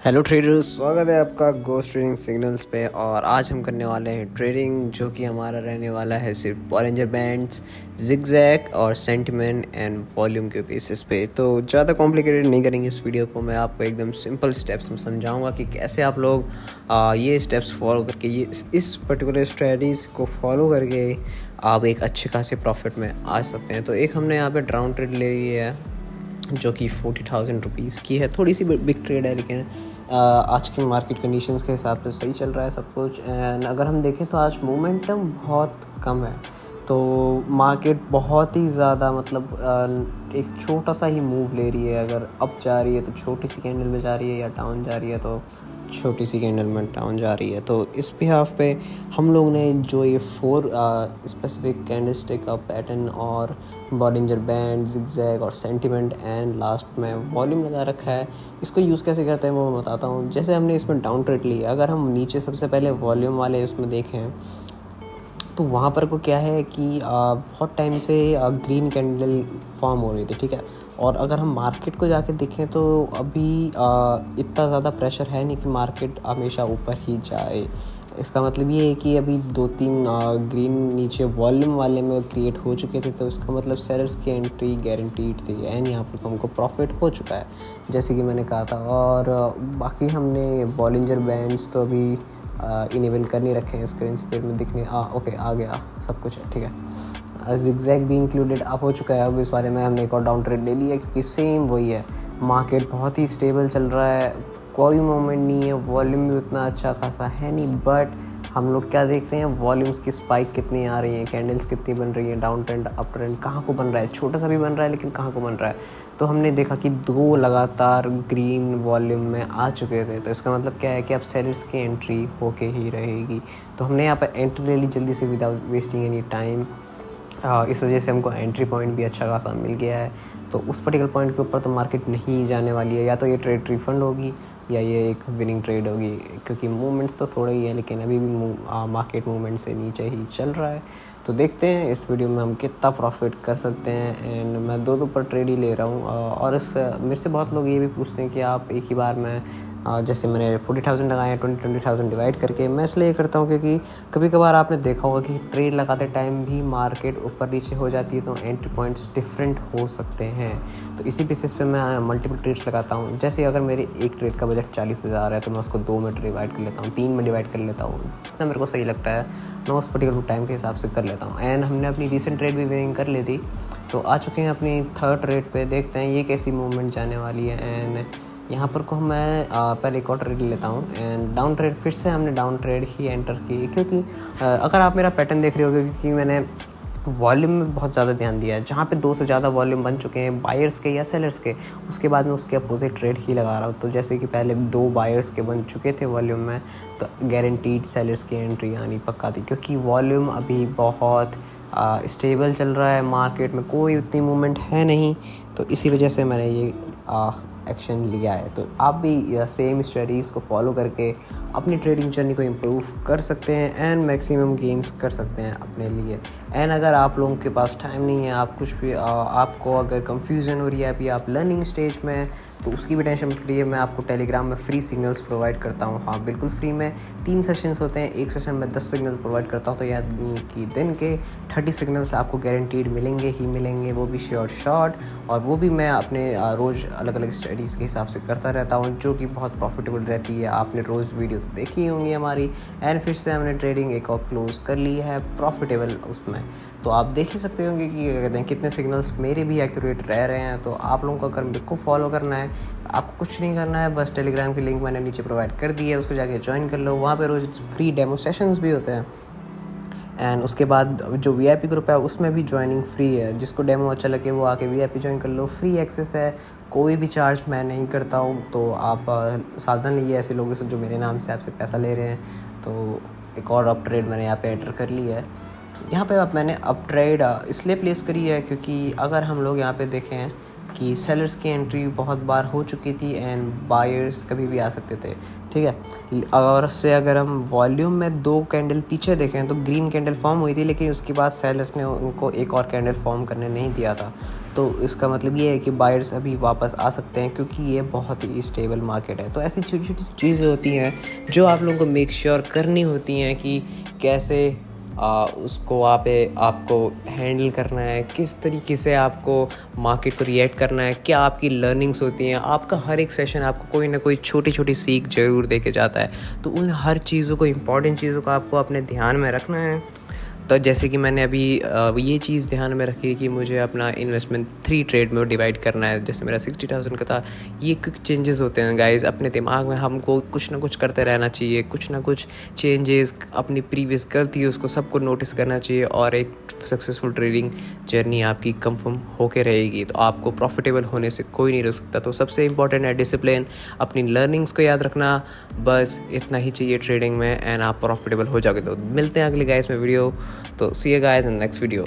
Hello traders, स्वागत है आपका गोस्ट ट्रेडिंग सिग्नल्स पे। और आज हम करने वाले हैं ट्रेडिंग, जो कि हमारा रहने वाला है सिर्फ बॉलिंजर बैंड्स, जिगजैग और सेंटिमेंट एंड वॉल्यूम के बेसिस पे। तो ज़्यादा कॉम्प्लिकेटेड नहीं करेंगे इस वीडियो को। मैं आपको एकदम सिंपल स्टेप्स में समझाऊंगा कि कैसे आप लोग ये स्टेप्स फॉलो करके इस पर्टिकुलर स्ट्रेटजीज को फॉलो करके आप एक अच्छे खासे प्रॉफिट में आ सकते हैं। तो एक हमने यहाँ पे डाउन ट्रेड ले ली है जो कि 40,000 रुपीज़ की है। थोड़ी सी बिग ट्रेड है, लेकिन आज की मार्केट कंडीशंस के हिसाब से सही चल रहा है सब कुछ। एंड अगर हम देखें तो आज मोमेंटम बहुत कम है, तो मार्केट बहुत ही ज़्यादा एक छोटा सा ही मूव ले रही है। अगर अप जा रही है तो छोटी सी कैंडल में जा रही है, या डाउन जा रही है तो छोटी सी कैंडल में डाउन जा रही है। तो इस बिहाफ पे हम लोग ने जो ये 4 स्पेसिफिक कैंडलस्टिक का पैटर्न और बॉलिंजर बैंड, जिगजैग और सेंटिमेंट एंड लास्ट में वॉल्यूम लगा रखा है। इसको यूज़ कैसे करते हैं वो मैं बताता हूँ। जैसे हमने इसमें डाउन ट्रेड लिया, अगर हम नीचे सबसे पहले वॉल्यूम वाले उसमें देखें तो वहाँ पर को क्या है कि बहुत टाइम से ग्रीन कैंडल फॉर्म हो रही थी, ठीक है। और अगर हम मार्केट को जाके देखें तो अभी इतना ज़्यादा प्रेशर है नहीं कि मार्केट हमेशा ऊपर ही जाए। इसका मतलब ये है कि अभी 2-3 ग्रीन नीचे वॉल्यूम वाले में क्रिएट हो चुके थे, तो इसका मतलब सेलर्स की एंट्री गारंटीड थी एंड यहाँ पर हमको प्रॉफिट हो चुका है, जैसे कि मैंने कहा था। और बाकी हमने बॉलिंजर बैंड्स तो अभी इनेबल कर नहीं रखे हैं स्क्रीन स्पीड में दिखने। ओके, आ गया सब कुछ है, ठीक है। जिगजैग भी इंक्लूडेड अब हो चुका है। अब इस बारे में हमने एक और डाउन ट्रेड ले लिया, क्योंकि सेम वही है, मार्केट बहुत ही स्टेबल चल रहा है, कोई मोमेंट नहीं है, वॉल्यूम भी उतना अच्छा खासा है नहीं। बट हम लोग क्या देख रहे हैं, वॉल्यूम्स की स्पाइक कितनी आ रही है, कैंडल्स कितनी बन रही है, डाउन ट्रेंड अप ट्रेंड कहाँ को बन रहा है, छोटा सा भी बन रहा है लेकिन कहाँ को बन रहा है। तो हमने देखा कि 2 लगातार ग्रीन वॉल्यूम में आ चुके थे, तो इसका मतलब क्या है कि अब सेलर्स की एंट्री होके ही रहेगी। तो हमने यहाँ पर एंट्री ले ली जल्दी से विदाउट वेस्टिंग एनी टाइम। इस वजह से हमको एंट्री पॉइंट भी अच्छा खासा मिल गया है। तो उस पर्टिकुलर पॉइंट के ऊपर तो मार्केट नहीं जाने वाली है, या तो ये ट्रेड रिफंड होगी या ये एक विनिंग ट्रेड होगी, क्योंकि मूवमेंट्स तो थोड़े ही हैं, लेकिन अभी भी मार्केट मूवमेंट से नीचे ही चल रहा है। तो देखते हैं इस वीडियो में हम कितना प्रॉफिट कर सकते हैं। एंड मैं 2 पर ट्रेड ही ले रहा हूँ। और मेरे से बहुत लोग ये भी पूछते हैं कि आप एक ही बार में जैसे मैंने 40,000 लगाए हैं 20,000 डिवाइड करके। मैं इसलिए करता हूँ क्योंकि कभी कभार आपने देखा होगा कि ट्रेड लगाते टाइम भी मार्केट ऊपर नीचे हो जाती है, तो एंट्री पॉइंट्स डिफरेंट हो सकते हैं। तो इसी बेसिस पे मैं मल्टीपल ट्रेड्स लगाता हूँ। जैसे अगर मेरे एक ट्रेड का बजट 40,000 है, तो मैं उसको 2 में डिवाइड कर लेता हूँ, 3 में डिवाइड कर लेता हूँ, जितना मेरे को सही लगता है मैं उस पर्टिकुलर टाइम के हिसाब से कर लेता हूँ। एंड हमने अपनी रिसेंट ट्रेड भी विनिंग कर ली थी, तो आ चुके हैं अपनी 3rd ट्रेड पे। देखते हैं ये कैसी मूवमेंट जाने वाली है। एंड यहाँ पर को मैं पहले एक और ट्रेड लेता हूँ। एंड डाउन ट्रेड फिर से हमने डाउन ट्रेड ही एंटर की, क्योंकि अगर आप मेरा पैटर्न देख रहे होगे, क्योंकि मैंने वॉल्यूम में बहुत ज़्यादा ध्यान दिया है। जहाँ पे 2 से ज़्यादा वॉल्यूम बन चुके हैं बायर्स के या सेलर्स के, उसके बाद में उसके अपोजिट ट्रेड ही लगा रहा हूँ। तो जैसे कि पहले 2 बायर्स के बन चुके थे वॉल्यूम में, तो गारंटीड सेलर्स की एंट्री आनी पक्का थी, क्योंकि वॉल्यूम अभी बहुत स्टेबल चल रहा है, मार्केट में कोई उतनी मूवमेंट है नहीं। तो इसी वजह से मैंने ये एक्शन लिया है। तो आप भी सेम स्ट्रेटजीज़ को फॉलो करके अपनी ट्रेडिंग जर्नी को इम्प्रूव कर सकते हैं एंड मैक्सिमम गेन्स कर सकते हैं अपने लिए। एंड अगर आप लोगों के पास टाइम नहीं है, आप कुछ भी आपको अगर कंफ्यूजन हो रही है, अभी आप लर्निंग स्टेज में हैं, तो उसकी भी टेंशन मत करिए। मैं आपको टेलीग्राम में फ्री सिग्नल्स प्रोवाइड करता हूँ। हाँ, बिल्कुल फ्री में 3 सेशंस होते हैं, एक सेशन में 10 सिग्नल प्रोवाइड करता हूँ। तो यानी कि दिन के 30 सिग्नल्स आपको गारंटीड मिलेंगे ही मिलेंगे, वो भी शॉर्ट। और वो भी मैं अपने रोज़ अलग अलग स्टडीज़ के हिसाब से करता रहता हूँ, जो कि बहुत प्रॉफिटेबल रहती है। आपने रोज़ वीडियो तो देखी होंगी हमारी। एंड फिर से हमने ट्रेडिंग एक और क्लोज कर ली है प्रॉफिटेबल उसमें। तो आप देख ही सकते होंगे कि क्या कहते हैं, कितने सिग्नल्स मेरे भी एक्यूरेट रह रहे हैं। तो आप लोगों को अगर मेरे को फॉलो करना है, आपको कुछ नहीं करना है, बस टेलीग्राम की लिंक मैंने नीचे प्रोवाइड कर दी है, उसको जाके ज्वाइन कर लो। वहाँ पे रोज़ फ्री डेमो सेशंस भी होते हैं। एंड उसके बाद जो वीआईपी ग्रुप है उसमें भी ज्वाइनिंग फ्री है। जिसको डेमो अच्छा लगे वो आके वीआईपी ज्वाइन कर लो, फ्री एक्सेस है, कोई भी चार्ज मैं नहीं करता हूँ। तो आप सावधान लीजिए ऐसे लोगों से जो मेरे नाम से आपसे पैसा ले रहे हैं। तो एक और अप ट्रेड मैंने यहाँ पे एंटर कर ली है। यहाँ पे अब मैंने अप ट्रेड इसलिए प्लेस करी है क्योंकि अगर हम लोग यहाँ पे देखें कि सेलर्स की एंट्री बहुत बार हो चुकी थी एंड बायर्स कभी भी आ सकते थे, ठीक है। और से अगर हम वॉल्यूम में 2 कैंडल पीछे देखें तो ग्रीन कैंडल फॉर्म हुई थी, लेकिन उसके बाद सेलर्स ने उनको एक और कैंडल फॉर्म करने नहीं दिया था। तो इसका मतलब ये है कि बायर्स अभी वापस आ सकते हैं, क्योंकि ये बहुत ही स्टेबल मार्केट है। तो ऐसी छोटी छोटी चीज़ें होती हैं जो आप लोगों को मेक श्योर करनी होती हैं कि कैसे उसको आपको हैंडल करना है, किस तरीके से आपको मार्केट को रिएक्ट करना है, क्या आपकी लर्निंग्स होती हैं। आपका हर एक सेशन आपको कोई ना कोई छोटी छोटी सीख ज़रूर दे के जाता है। तो उन हर चीज़ों को, इंपॉर्टेंट चीज़ों को आपको अपने ध्यान में रखना है। तो जैसे कि मैंने अभी ये चीज़ ध्यान में रखी कि मुझे अपना इन्वेस्टमेंट 3 ट्रेड में डिवाइड करना है। जैसे मेरा 60,000 का था। ये क्विक चेंजेस होते हैं गाइस अपने दिमाग में, हमको कुछ ना कुछ करते रहना चाहिए, कुछ ना कुछ चेंजेस, अपनी प्रीवियस गलती उसको सबको नोटिस करना चाहिए, और एक सक्सेसफुल ट्रेडिंग जर्नी आपकी कंफर्म होके रहेगी। तो आपको प्रॉफिटेबल होने से कोई नहीं रोक सकता। तो सबसे इंपॉर्टेंट है डिसिप्लिन, अपनी लर्निंग्स को याद रखना, बस इतना ही चाहिए ट्रेडिंग में, एंड आप प्रॉफिटेबल हो जाओगे। तो मिलते हैं अगले गाइस में वीडियो। तो see you guys in next video.